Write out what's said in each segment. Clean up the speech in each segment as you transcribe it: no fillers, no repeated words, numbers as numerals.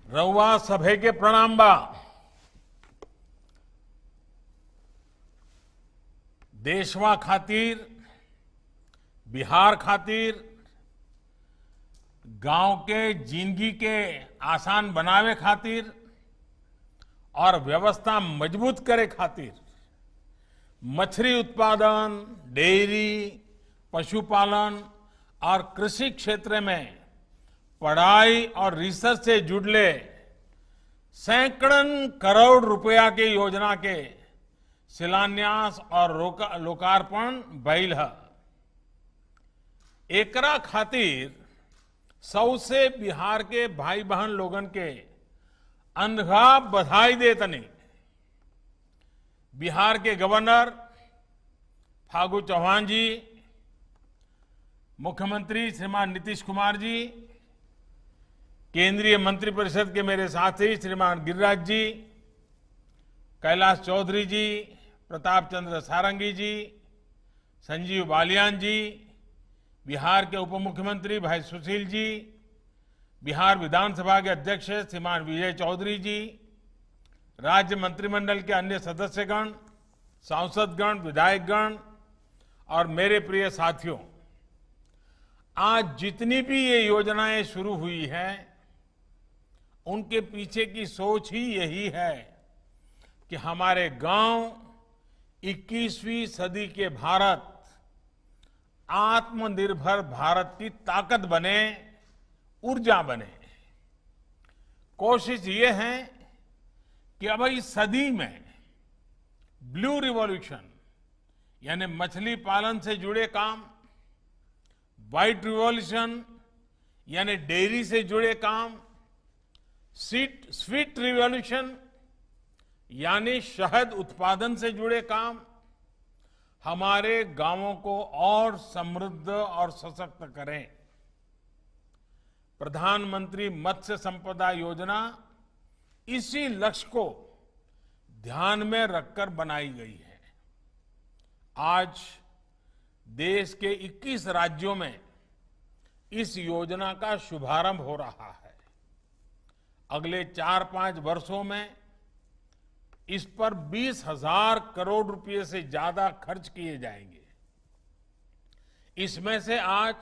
रउआ सभे के प्रणाम बा। देशवा खातिर, बिहार खातिर, गांव के जिंदगी के आसान बनावे खातिर और व्यवस्था मजबूत करे खातिर मछली उत्पादन, डेयरी, पशुपालन और कृषि क्षेत्र में पढ़ाई और रिसर्च से जुड़ले सैकड़न करोड़ रुपया के योजना के शिलान्यास और लोकार्पण भइल है। एकरा खातिर सौसे बिहार के भाई बहन लोगन के अनघा बधाई देतनी। बिहार के गवर्नर फागू चौहान जी, मुख्यमंत्री श्रीमान नीतीश कुमार जी, केंद्रीय मंत्रिपरिषद के मेरे साथी श्रीमान गिरिराज जी, कैलाश चौधरी जी, प्रताप चंद्र सारंगी जी, संजीव बालियान जी, बिहार के उप मुख्यमंत्री भाई सुशील जी, बिहार विधानसभा के अध्यक्ष श्रीमान विजय चौधरी जी, राज्य मंत्रिमंडल के अन्य सदस्यगण, सांसदगण, विधायकगण और मेरे प्रिय साथियों, आज जितनी भी ये योजनाएं शुरू हुई हैं, उनके पीछे की सोच ही यही है कि हमारे गांव 21वीं सदी के भारत, आत्मनिर्भर भारत की ताकत बने, ऊर्जा बने। कोशिश ये है कि अब इस सदी में ब्लू रिवॉल्यूशन यानी मछली पालन से जुड़े काम, व्हाइट रिवॉल्यूशन यानी डेयरी से जुड़े काम, स्वीट रिवॉल्यूशन यानी शहद उत्पादन से जुड़े काम हमारे गांवों को और समृद्ध और सशक्त करें। प्रधानमंत्री मत्स्य संपदा योजना इसी लक्ष्य को ध्यान में रखकर बनाई गई है। आज देश के 21 राज्यों में इस योजना का शुभारंभ हो रहा है। अगले 4-5 वर्षों में इस पर 20,000 करोड़ रुपए से ज्यादा खर्च किए जाएंगे। इसमें से आज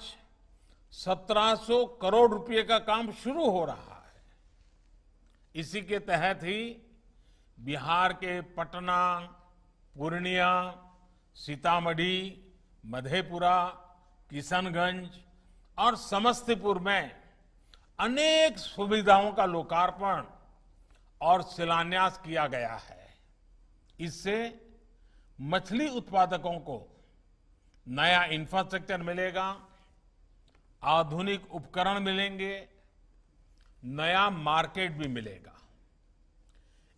1700 करोड़ रुपए का काम शुरू हो रहा है। इसी के तहत ही बिहार के पटना, पूर्णिया, सीतामढ़ी, मधेपुरा, किशनगंज और समस्तीपुर में अनेक सुविधाओं का लोकार्पण और शिलान्यास किया गया है। इससे मछली उत्पादकों को नया इंफ्रास्ट्रक्चर मिलेगा, आधुनिक उपकरण मिलेंगे, नया मार्केट भी मिलेगा।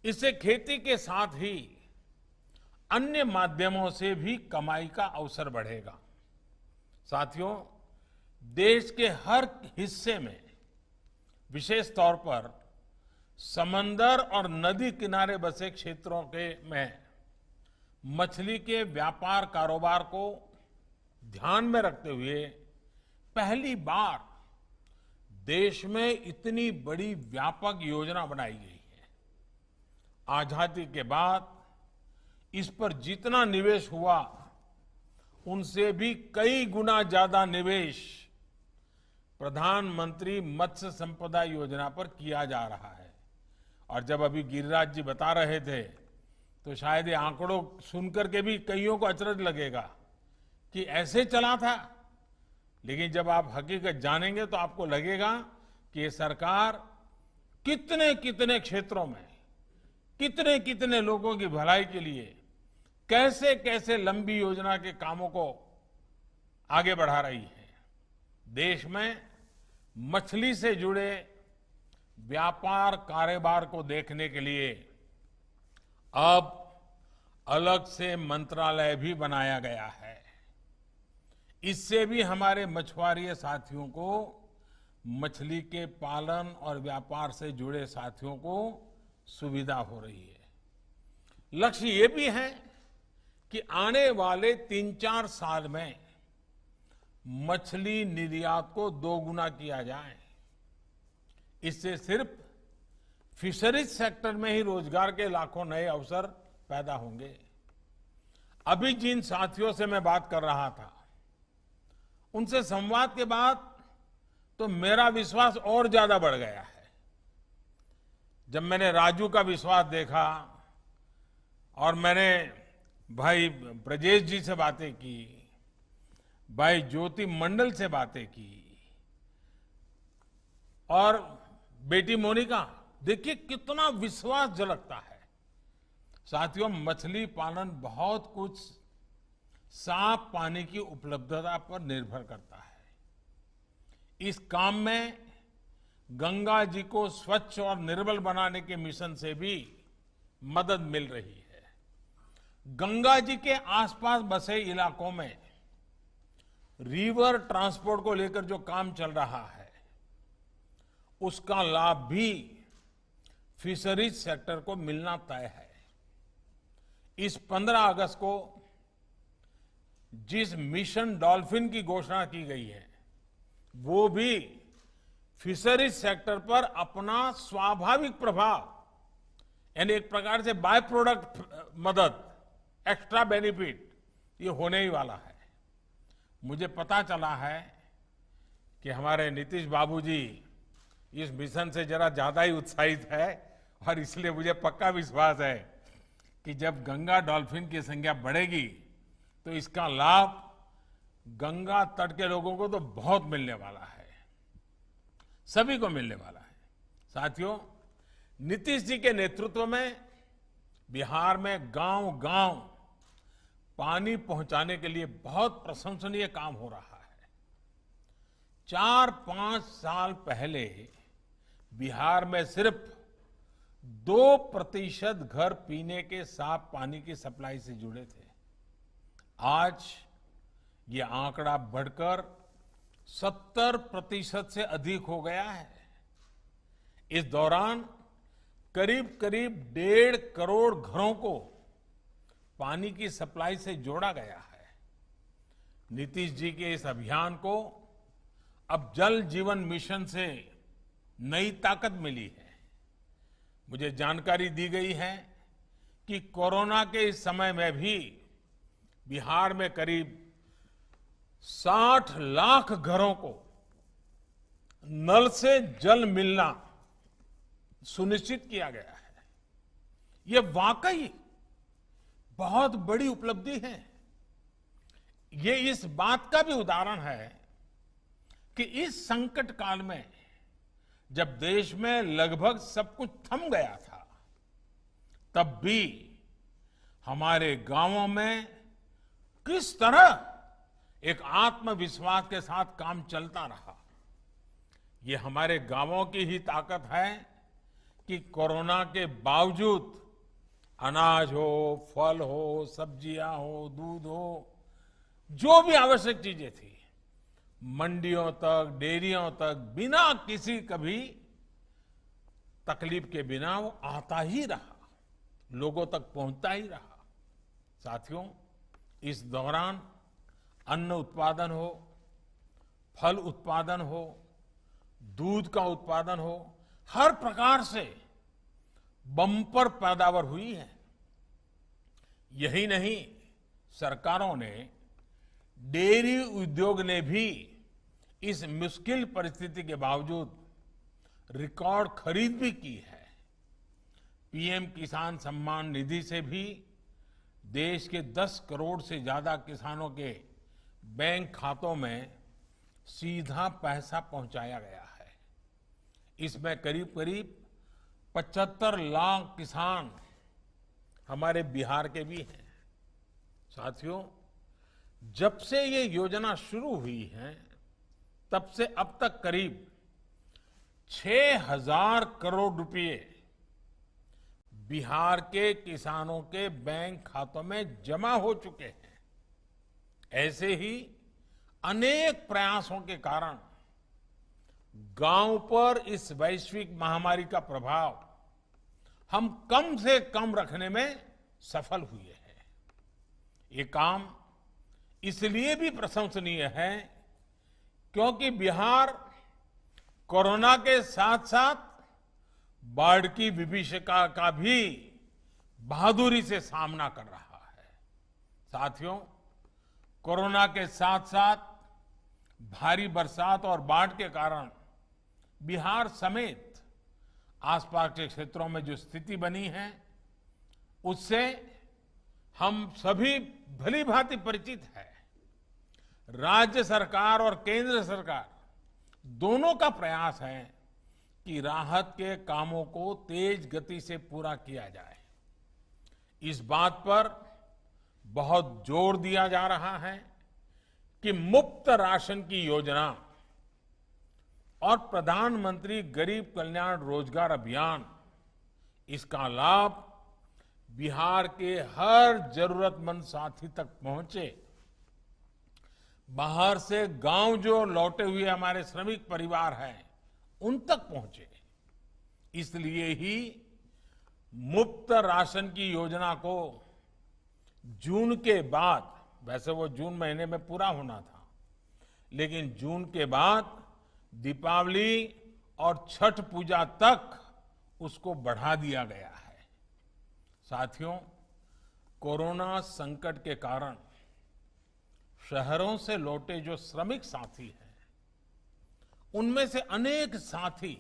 इससे खेती के साथ ही अन्य माध्यमों से भी कमाई का अवसर बढ़ेगा। साथियों, देश के हर हिस्से में, विशेष तौर पर समंदर और नदी किनारे बसे क्षेत्रों के में मछली के व्यापार कारोबार को ध्यान में रखते हुए पहली बार देश में इतनी बड़ी व्यापक योजना बनाई गई है। आजादी के बाद इस पर जितना निवेश हुआ, उनसे भी कई गुना ज्यादा निवेश प्रधानमंत्री मत्स्य संपदा योजना पर किया जा रहा है। और जब अभी गिरिराज जी बता रहे थे तो शायद ये आंकड़ों सुनकर के भी कईयों को अचरज लगेगा कि ऐसे चला था, लेकिन जब आप हकीकत जानेंगे तो आपको लगेगा कि ये सरकार कितने कितने क्षेत्रों में, कितने कितने लोगों की भलाई के लिए कैसे कैसे लंबी योजना के कामों को आगे बढ़ा रही है। देश में मछली से जुड़े व्यापार कारोबार को देखने के लिए अब अलग से मंत्रालय भी बनाया गया है। इससे भी हमारे मछुआरे साथियों को, मछली के पालन और व्यापार से जुड़े साथियों को सुविधा हो रही है। लक्ष्य ये भी है कि आने वाले 3-4 साल में मछली निर्यात को 2 गुना किया जाए। इससे सिर्फ फिशरीज सेक्टर में ही रोजगार के लाखों नए अवसर पैदा होंगे। अभी जिन साथियों से मैं बात कर रहा था, उनसे संवाद के बाद तो मेरा विश्वास और ज्यादा बढ़ गया है। जब मैंने राजू का विश्वास देखा और मैंने भाई ब्रजेश जी से बातें की, भाई ज्योति मंडल से बातें की और बेटी मोनिका, देखिए कितना विश्वास झलकता है। साथियों, मछली पालन बहुत कुछ साफ पानी की उपलब्धता पर निर्भर करता है। इस काम में गंगा जी को स्वच्छ और निर्मल बनाने के मिशन से भी मदद मिल रही है। गंगा जी के आसपास बसे इलाकों में रिवर ट्रांसपोर्ट को लेकर जो काम चल रहा है, उसका लाभ भी फिशरीज सेक्टर को मिलना तय है। इस 15 अगस्त को जिस मिशन डॉल्फिन की घोषणा की गई है, वो भी फिशरीज सेक्टर पर अपना स्वाभाविक प्रभाव, यानी एक प्रकार से बाय प्रोडक्ट मदद, एक्स्ट्रा बेनिफिट, ये होने ही वाला है। मुझे पता चला है कि हमारे नीतीश बाबूजी इस मिशन से जरा ज्यादा ही उत्साहित है और इसलिए मुझे पक्का विश्वास है कि जब गंगा डॉल्फिन की संख्या बढ़ेगी तो इसका लाभ गंगा तट के लोगों को तो बहुत मिलने वाला है, सभी को मिलने वाला है। साथियों, नीतीश जी के नेतृत्व में बिहार में गांव-गांव पानी पहुंचाने के लिए बहुत प्रशंसनीय काम हो रहा है। 4-5 साल पहले बिहार में सिर्फ 2% घर पीने के साफ पानी की सप्लाई से जुड़े थे। आज ये आंकड़ा बढ़कर 70% से अधिक हो गया है। इस दौरान करीब करीब 1.5 करोड़ घरों को पानी की सप्लाई से जोड़ा गया है। नीतीश जी के इस अभियान को अब जल जीवन मिशन से नई ताकत मिली है। मुझे जानकारी दी गई है कि कोरोना के इस समय में भी बिहार में करीब 60 लाख घरों को नल से जल मिलना सुनिश्चित किया गया है। ये वाकई बहुत बड़ी उपलब्धि है। ये इस बात का भी उदाहरण है कि इस संकट काल में जब देश में लगभग सब कुछ थम गया था, तब भी हमारे गांवों में किस तरह एक आत्मविश्वास के साथ काम चलता रहा। ये हमारे गांवों की ही ताकत है कि कोरोना के बावजूद अनाज हो, फल हो, सब्जियां हो, दूध हो, जो भी आवश्यक चीजें थी, मंडियों तक, डेयरियों तक बिना किसी कभी तकलीफ के बिना वो आता ही रहा, लोगों तक पहुंचता ही रहा। साथियों, इस दौरान अन्न उत्पादन हो, फल उत्पादन हो, दूध का उत्पादन हो, हर प्रकार से बम्पर पैदावार हुई है। यही नहीं, सरकारों ने, डेयरी उद्योग ने भी इस मुश्किल परिस्थिति के बावजूद रिकॉर्ड खरीद भी की है। पीएम किसान सम्मान निधि से भी देश के 10 करोड़ से ज्यादा किसानों के बैंक खातों में सीधा पैसा पहुंचाया गया है। इसमें करीब करीब 75 लाख किसान हमारे बिहार के भी हैं। साथियों, जब से ये योजना शुरू हुई है, तब से अब तक करीब 6,000 करोड़ रुपए बिहार के किसानों के बैंक खातों में जमा हो चुके हैं। ऐसे ही अनेक प्रयासों के कारण गांव पर इस वैश्विक महामारी का प्रभाव हम कम से कम रखने में सफल हुए हैं। ये काम इसलिए भी प्रशंसनीय है क्योंकि बिहार कोरोना के साथ साथ बाढ़ की विभीषिका का भी बहादुरी से सामना कर रहा है। साथियों, कोरोना के साथ साथ भारी बरसात और बाढ़ के कारण बिहार समेत आसपास के क्षेत्रों में जो स्थिति बनी है, उससे हम सभी भली भांति परिचित है। राज्य सरकार और केंद्र सरकार दोनों का प्रयास है कि राहत के कामों को तेज गति से पूरा किया जाए। इस बात पर बहुत जोर दिया जा रहा है कि मुफ्त राशन की योजना और प्रधानमंत्री गरीब कल्याण रोजगार अभियान, इसका लाभ बिहार के हर जरूरतमंद साथी तक पहुंचे। बाहर से गांव जो लौटे हुए हमारे श्रमिक परिवार हैं, उन तक पहुंचे। इसलिए ही मुफ्त राशन की योजना को जून के बाद, वैसे वो जून महीने में पूरा होना था, लेकिन जून के बाद दीपावली और छठ पूजा तक उसको बढ़ा दिया गया है। साथियों, कोरोना संकट के कारण शहरों से लौटे जो श्रमिक साथी हैं, उनमें से अनेक साथी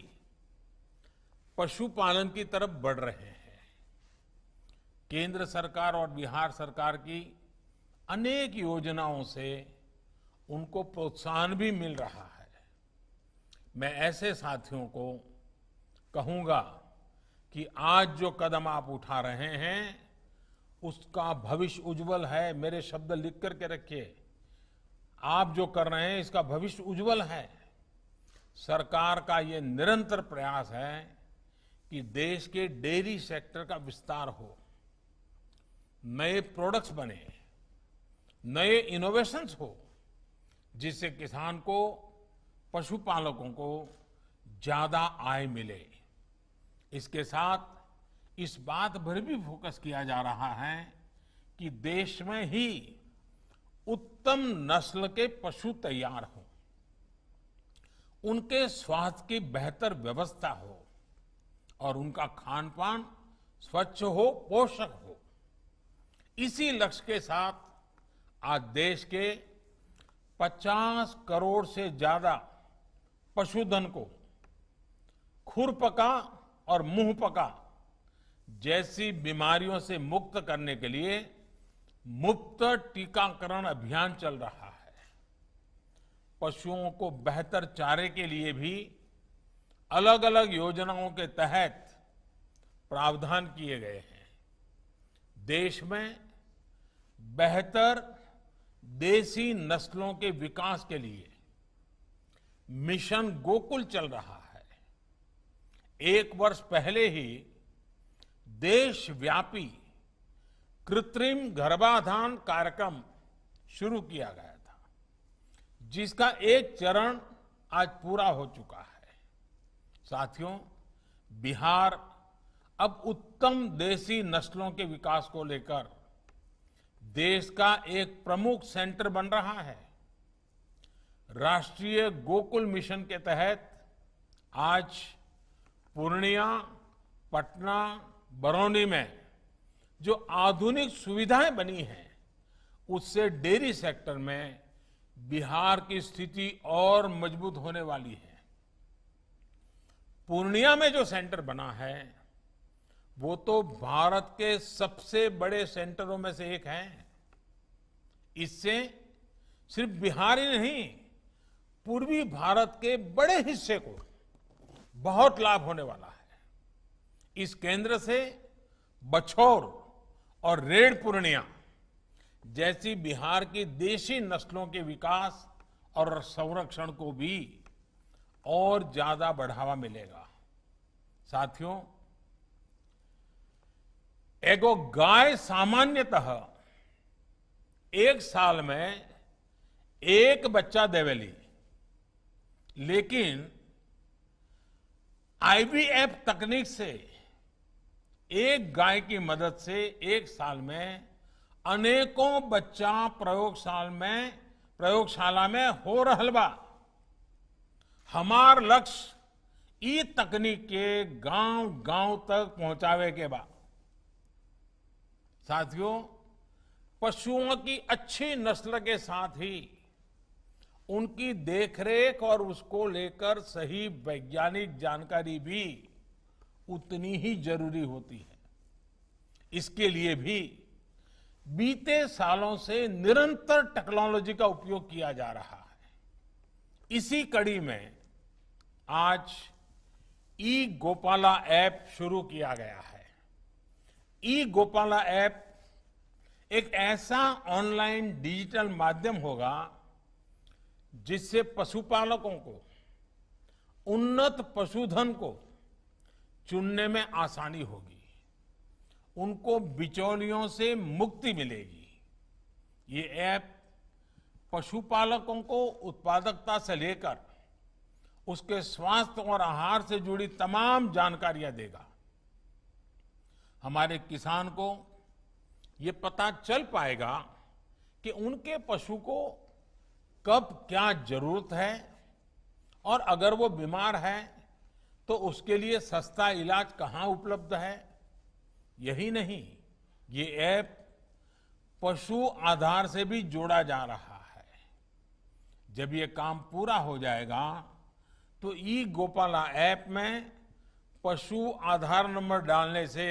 पशुपालन की तरफ बढ़ रहे हैं। केंद्र सरकार और बिहार सरकार की अनेक योजनाओं से उनको प्रोत्साहन भी मिल रहा है। मैं ऐसे साथियों को कहूंगा कि आज जो कदम आप उठा रहे हैं, उसका भविष्य उज्जवल है। मेरे शब्द लिख करके रखिए। आप जो कर रहे हैं, इसका भविष्य उज्जवल है। सरकार का ये निरंतर प्रयास है कि देश के डेयरी सेक्टर का विस्तार हो, नए प्रोडक्ट्स बने, नए इनोवेशंस हो, जिससे किसान को, पशुपालकों को ज्यादा आय मिले। इसके साथ इस बात पर भी फोकस किया जा रहा है कि देश में ही उत्तम नस्ल के पशु तैयार हों, उनके स्वास्थ्य की बेहतर व्यवस्था हो और उनका खान पान स्वच्छ हो, पोषक हो। इसी लक्ष्य के साथ आज देश के 50 करोड़ से ज्यादा पशुधन को खुरपका और मुंहपका जैसी बीमारियों से मुक्त करने के लिए मुफ्त टीकाकरण अभियान चल रहा है। पशुओं को बेहतर चारे के लिए भी अलग अलग योजनाओं के तहत प्रावधान किए गए हैं। देश में बेहतर देसी नस्लों के विकास के लिए मिशन गोकुल चल रहा है। 1 वर्ष पहले ही देशव्यापी कृत्रिम गर्भाधान कार्यक्रम शुरू किया गया था, जिसका एक चरण आज पूरा हो चुका है। साथियों, बिहार अब उत्तम देसी नस्लों के विकास को लेकर देश का एक प्रमुख सेंटर बन रहा है। राष्ट्रीय गोकुल मिशन के तहत आज पूर्णिया, पटना, बरौनी में जो आधुनिक सुविधाएं बनी हैं, उससे डेयरी सेक्टर में बिहार की स्थिति और मजबूत होने वाली है। पूर्णिया में जो सेंटर बना है, वो तो भारत के सबसे बड़े सेंटरों में से एक है। इससे सिर्फ बिहार ही नहीं, पूर्वी भारत के बड़े हिस्से को बहुत लाभ होने वाला है। इस केंद्र से बछौर और रेड पूर्णिया जैसी बिहार की देशी नस्लों के विकास और संरक्षण को भी और ज्यादा बढ़ावा मिलेगा। साथियों, एगो गाय सामान्यतः 1 साल में 1 बच्चा देवेली, लेकिन आईवीएफ तकनीक से एक गाय की मदद से 1 साल में अनेकों बच्चा प्रयोगशाला में हो रहल बा। हमार लक्ष्य ई तकनीक के गांव गांव तक पहुंचावे के बाद साथियों, पशुओं की अच्छी नस्ल के साथ ही उनकी देखरेख और उसको लेकर सही वैज्ञानिक जानकारी भी उतनी ही जरूरी होती है। इसके लिए भी बीते सालों से निरंतर टेक्नोलॉजी का उपयोग किया जा रहा है। इसी कड़ी में आज ई गोपाला ऐप शुरू किया गया है। ई गोपाला ऐप एक ऐसा ऑनलाइन डिजिटल माध्यम होगा जिससे पशुपालकों को उन्नत पशुधन को चुनने में आसानी होगी, उनको बिचौलियों से मुक्ति मिलेगी। ये ऐप पशुपालकों को उत्पादकता से लेकर उसके स्वास्थ्य और आहार से जुड़ी तमाम जानकारियां देगा। हमारे किसान को ये पता चल पाएगा कि उनके पशु को कब क्या जरूरत है और अगर वो बीमार है तो उसके लिए सस्ता इलाज कहाँ उपलब्ध है। यही नहीं, ये ऐप पशु आधार से भी जोड़ा जा रहा है। जब ये काम पूरा हो जाएगा तो ई गोपाला ऐप में पशु आधार नंबर डालने से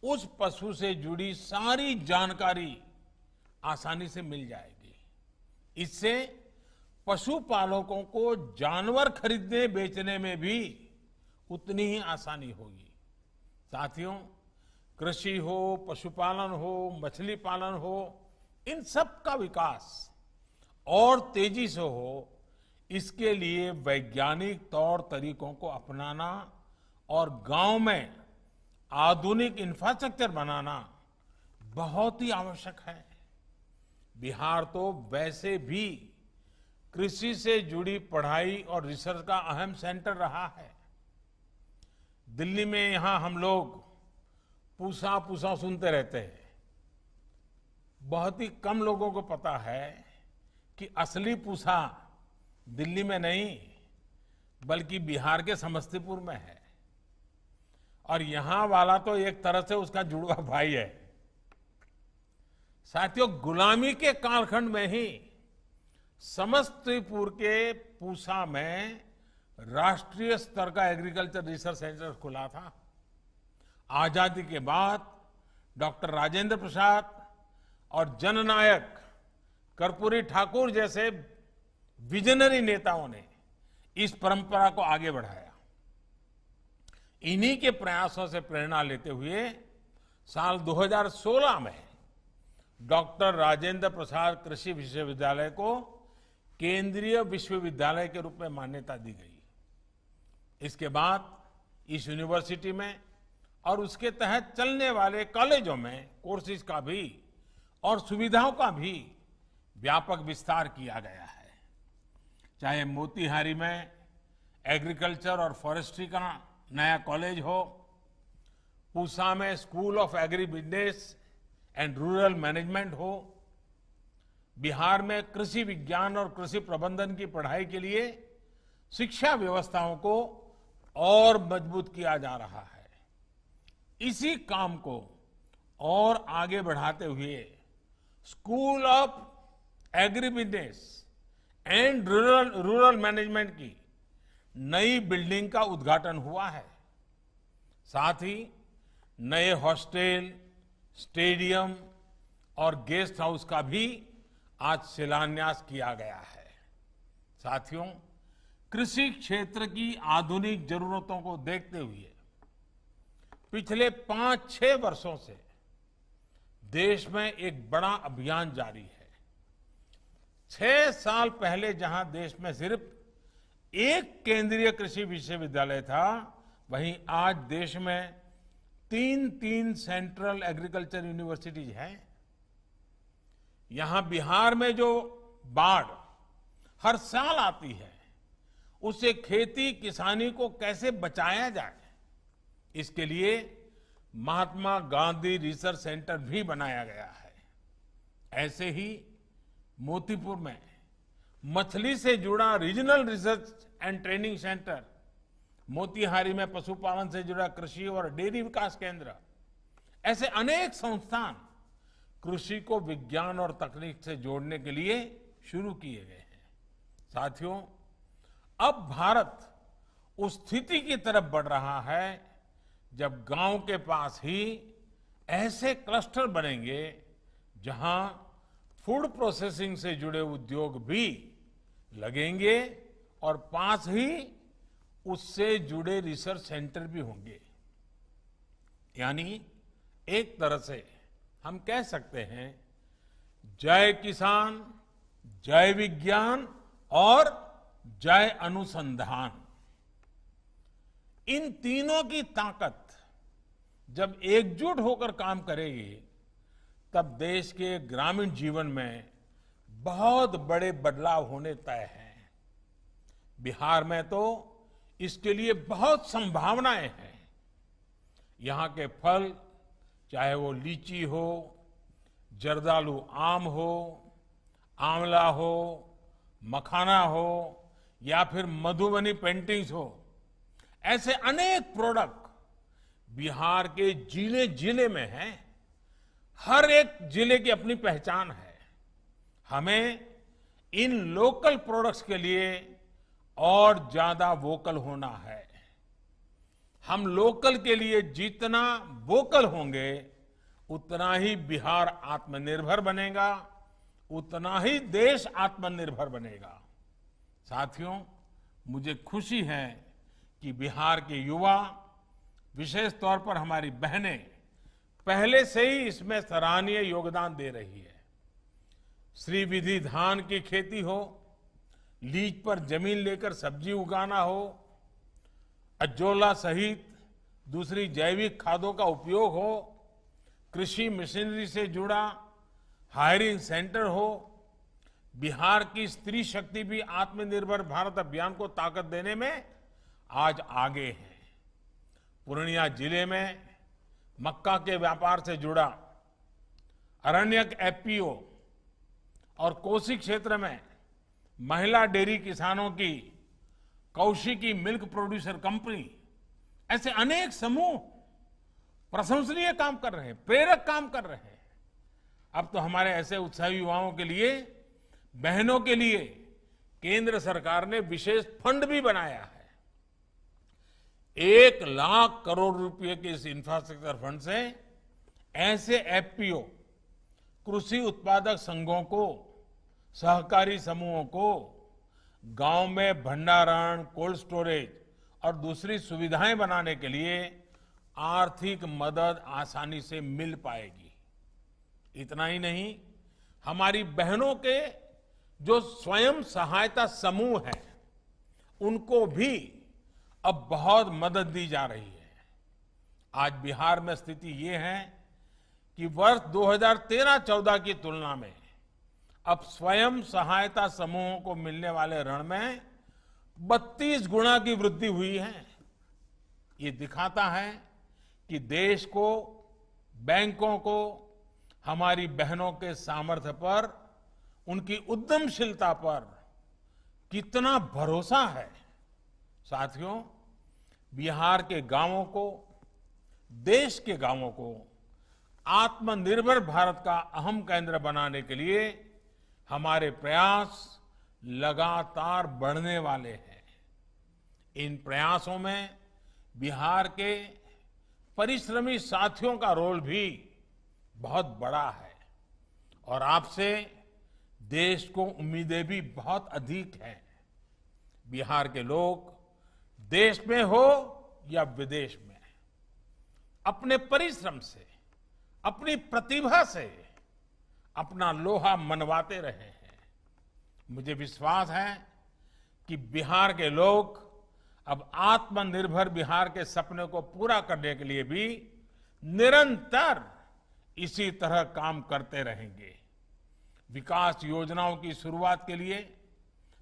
उस पशु से जुड़ी सारी जानकारी आसानी से मिल जाएगी। इससे पशुपालकों को जानवर खरीदने बेचने में भी उतनी ही आसानी होगी। साथियों, कृषि हो, पशुपालन हो, मछली पालन हो, इन सब का विकास और तेजी से हो, इसके लिए वैज्ञानिक तौर तरीकों को अपनाना और गांव में आधुनिक इंफ्रास्ट्रक्चर बनाना बहुत ही आवश्यक है। बिहार तो वैसे भी कृषि से जुड़ी पढ़ाई और रिसर्च का अहम सेंटर रहा है। दिल्ली में यहां हम लोग पूसा पूसा सुनते रहते हैं। बहुत ही कम लोगों को पता है कि असली पूसा दिल्ली में नहीं बल्कि बिहार के समस्तीपुर में है, और यहां वाला तो एक तरह से उसका जुड़वा भाई है। साथियों, गुलामी के कालखंड में ही समस्तीपुर के पूसा में राष्ट्रीय स्तर का एग्रीकल्चर रिसर्च सेंटर खुला था। आजादी के बाद डॉक्टर राजेंद्र प्रसाद और जननायक कर्पूरी ठाकुर जैसे विजनरी नेताओं ने इस परंपरा को आगे बढ़ाया। इन्हीं के प्रयासों से प्रेरणा लेते हुए साल 2016 में डॉक्टर राजेंद्र प्रसाद कृषि विश्वविद्यालय को केंद्रीय विश्वविद्यालय के रूप में मान्यता दी गई। इसके बाद इस यूनिवर्सिटी में और उसके तहत चलने वाले कॉलेजों में कोर्सेज का भी और सुविधाओं का भी व्यापक विस्तार किया गया है। चाहे मोतिहारी में एग्रीकल्चर और फॉरेस्ट्री का नया कॉलेज हो, पूसा में school of agri business and rural management हो, बिहार में कृषि विज्ञान और कृषि प्रबंधन की पढ़ाई के लिए शिक्षा व्यवस्थाओं को और मजबूत किया जा रहा है। इसी काम को और आगे बढ़ाते हुए school of agri business and rural management की नई बिल्डिंग का उद्घाटन हुआ है। साथ ही नए हॉस्टल, स्टेडियम और गेस्ट हाउस का भी आज शिलान्यास किया गया है। साथियों, कृषि क्षेत्र की आधुनिक जरूरतों को देखते हुए पिछले 5-6 वर्षों से देश में एक बड़ा अभियान जारी है। 6 साल पहले जहां देश में सिर्फ एक केंद्रीय कृषि विश्वविद्यालय था, वहीं आज देश में 3 सेंट्रल एग्रीकल्चर यूनिवर्सिटीज हैं। यहां बिहार में जो बाढ़ हर साल आती है, उससे खेती किसानी को कैसे बचाया जाए, इसके लिए महात्मा गांधी रिसर्च सेंटर भी बनाया गया है। ऐसे ही मोतीपुर में मछली से जुड़ा regional research and training centre Motihari में पशुपालन से जुड़ा कृषि और डेयरी विकास केंद्र, ऐसे अनेक संस्थान कृषि को विज्ञान और तकनीक से जोड़ने के लिए शुरू किए गए हैं। साथियों, अब भारत उस स्थिति की तरफ बढ़ रहा है जब गांव के पास ही ऐसे क्लस्टर बनेंगे जहां फूड प्रोसेसिंग से जुड़े उद्योग भी लगेंगे और पास ही उससे जुड़े रिसर्च सेंटर भी होंगे। यानी एक तरह से हम कह सकते हैं, जय किसान, जय विज्ञान और जय अनुसंधान। इन तीनों की ताकत जब एकजुट होकर काम करेगी तब देश के ग्रामीण जीवन में बहुत बड़े बदलाव होने तय हैं। बिहार में तो इसके लिए बहुत संभावनाएं हैं। यहां के फल, चाहे वो लीची हो, जर्दालू आम हो, आंवला हो, मखाना हो या फिर मधुबनी पेंटिंग्स हो, ऐसे अनेक प्रोडक्ट बिहार के जिले जिले में हैं। हर एक जिले की अपनी पहचान है। हमें इन लोकल प्रोडक्ट्स के लिए और ज्यादा वोकल होना है। हम लोकल के लिए जितना वोकल होंगे उतना ही बिहार आत्मनिर्भर बनेगा, उतना ही देश आत्मनिर्भर बनेगा। साथियों, मुझे खुशी है कि बिहार के युवा, विशेष तौर पर हमारी बहनें, पहले से ही इसमें सराहनीय योगदान दे रही है। श्रीविधि धान की खेती हो, लीज पर जमीन लेकर सब्जी उगाना हो, अजोला सहित दूसरी जैविक खादों का उपयोग हो, कृषि मशीनरी से जुड़ा हायरिंग सेंटर हो, बिहार की स्त्री शक्ति भी आत्मनिर्भर भारत अभियान को ताकत देने में आज आगे है। पूर्णिया जिले में मक्का के व्यापार से जुड़ा अरण्यक एफपीओ और कोसी क्षेत्र में महिला डेयरी किसानों की कौशिकी मिल्क प्रोड्यूसर कंपनी, ऐसे अनेक समूह प्रशंसनीय काम कर रहे हैं, प्रेरक काम कर रहे हैं। अब तो हमारे ऐसे उत्साही युवाओं के लिए, बहनों के लिए केंद्र सरकार ने विशेष फंड भी बनाया है। 1 लाख करोड़ रुपए के इस इंफ्रास्ट्रक्चर फंड से ऐसे एफपीओ, कृषि उत्पादक संघों को, सहकारी समूहों को गांव में भंडारण, कोल्ड स्टोरेज और दूसरी सुविधाएं बनाने के लिए आर्थिक मदद आसानी से मिल पाएगी। इतना ही नहीं, हमारी बहनों के जो स्वयं सहायता समूह हैं, उनको भी अब बहुत मदद दी जा रही है। आज बिहार में स्थिति ये है कि वर्ष 2013-14 की तुलना में अब स्वयं सहायता समूहों को मिलने वाले ऋण में 32 गुना की वृद्धि हुई है। ये दिखाता है कि देश को, बैंकों को हमारी बहनों के सामर्थ्य पर, उनकी उद्यमशीलता पर कितना भरोसा है। साथियों, बिहार के गांवों को, देश के गांवों को आत्मनिर्भर भारत का अहम केंद्र बनाने के लिए हमारे प्रयास लगातार बढ़ने वाले हैं। इन प्रयासों में बिहार के परिश्रमी साथियों का रोल भी बहुत बड़ा है और आपसे देश को उम्मीदें भी बहुत अधिक हैं। बिहार के लोग देश में हो या विदेश में, अपने परिश्रम से, अपनी प्रतिभा से अपना लोहा मनवाते रहे हैं। मुझे विश्वास है कि बिहार के लोग अब आत्मनिर्भर बिहार के सपने को पूरा करने के लिए भी निरंतर इसी तरह काम करते रहेंगे। विकास योजनाओं की शुरुआत के लिए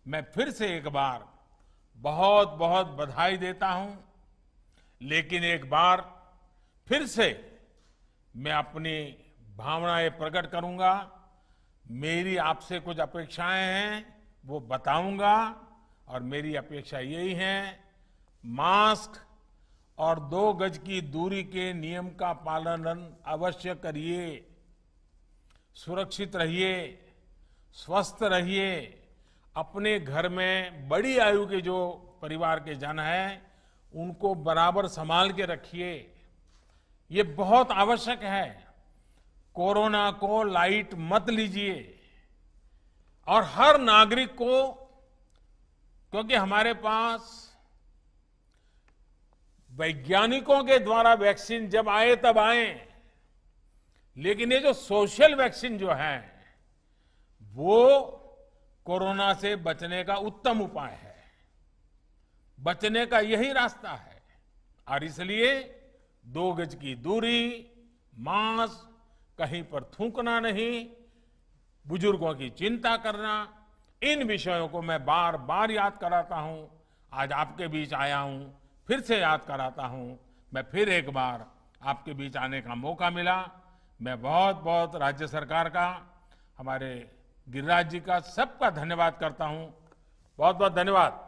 मैं फिर से एक बार बहुत बहुत बधाई देता हूं, लेकिन एक बार फिर से मैं अपनी भावनाएं प्रकट करूंगा। मेरी आपसे कुछ अपेक्षाएं हैं, वो बताऊंगा और मेरी अपेक्षा यही है, मास्क और 2 गज की दूरी के नियम का पालन अवश्य करिए, सुरक्षित रहिए, स्वस्थ रहिए। अपने घर में बड़ी आयु के जो परिवार के जन हैं उनको बराबर संभाल के रखिए, ये बहुत आवश्यक है। कोरोना को लाइट मत लीजिए और हर नागरिक को, क्योंकि हमारे पास वैज्ञानिकों के द्वारा वैक्सीन जब आए तब आए, लेकिन ये जो सोशल वैक्सीन जो है वो कोरोना से बचने का उत्तम उपाय है, बचने का यही रास्ता है। और इसलिए 2 गज की दूरी, मास्क, कहीं पर थूकना नहीं, बुजुर्गों की चिंता करना, इन विषयों को मैं बार बार याद कराता हूं। आज आपके बीच आया हूं, फिर से याद कराता हूं। मैं फिर एक बार आपके बीच आने का मौका मिला। मैं बहुत बहुत राज्य सरकार का, हमारे गिरिराज जी का, सबका धन्यवाद करता हूं। बहुत बहुत धन्यवाद।